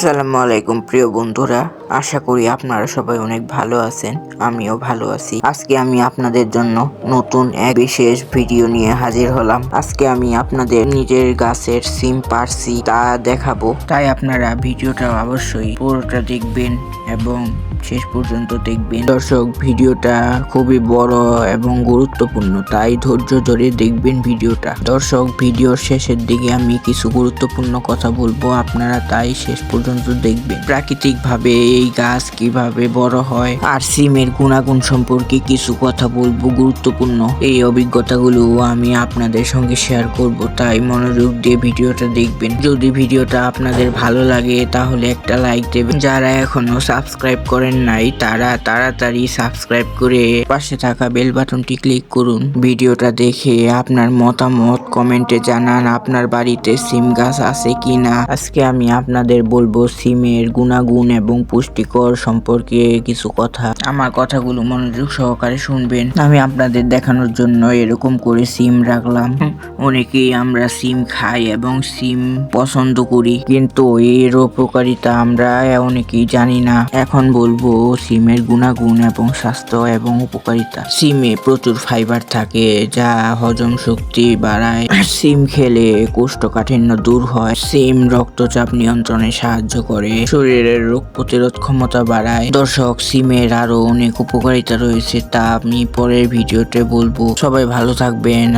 আসসালামু আলাইকুম প্রিয় বন্ধুরা, আশা করি আপনারা সবাই অনেক ভালো আছেন। আমিও ভালো আছি। আজকে আমি আপনাদের জন্য নতুন এক বিশেষ ভিডিও নিয়ে হাজির হলাম। আজকে আমি আপনাদের নিজের গাছের সিম পারছি তা দেখাবো, তাই আপনারা ভিডিওটা অবশ্যই পুরোটা দেখবেন এবং শেষ পর্যন্ত দেখবেন। দর্শক, ভিডিওটা খুবই বড় এবং গুরুত্বপূর্ণ, তাই ধৈর্য ধরে দেখবেন ভিডিওটা। দর্শক, ভিডিওর শেষের দিকে আমি কিছু গুরুত্বপূর্ণ কথা বলবো, আপনারা তাই শেষ পর্যন্ত দেখবেন। প্রাকৃতিক ভাবে এই গাছ কিভাবে বড় হয় আর সিমের গুণাগুণ সম্পর্কে কিছু কথা বলবো গুরুত্বপূর্ণ। এই অভিজ্ঞতাগুলো আমি আপনাদের সঙ্গে শেয়ার করব, তাই মনোযোগ দিয়ে ভিডিওটা দেখবেন। যদি ভিডিওটা আপনাদের ভালো লাগে তাহলে একটা লাইক দেবেন। যারা এখনো সাবস্ক্রাইব করেন নাই তারা তাড়াতাড়ি সাবস্ক্রাইব করে পাশে থাকা বেল বাটনটি ক্লিক করুন। ভিডিওটা দেখে আপনার মতামত কমেন্টে জানান। আপনার বাড়িতে সিম গাছ আছে কিনা। আজকে আমি আপনাদের বলবো সিমের গুণাগুণ এবং পুষ্টিকর সম্পর্কে কিছু কথা। আমার কথাগুলো মনোযোগ সহকারে শুনবেন। আমি আপনাদের দেখানোর জন্য এরকম করে সিম রাখলাম। অনেকেই আমরা সিম খাই এবং সিম পছন্দ করি, কিন্তু এর উপকারিতা আমরা অনেকেই জানি না। এখন বলবো সিমের গুণাগুণ এবং স্বাস্থ্য এবং উপকারিতা। সিমে প্রচুর ফাইবার থাকে যা হজম শক্তি বাড়ায়। সিম খেলে কোষ্ঠকাঠিন্য দূর হয়। সিম রক্তচাপ নিয়ন্ত্রণে সাহায্য করে, শরীরের রোগ প্রতিরোধ ক্ষমতা বাড়ায়। দর্শক, সিমের আরো অনেক উপকারিতা রয়েছে, তা আমি পরের ভিডিওতে বলবো। সবাই ভালো থাকবেন।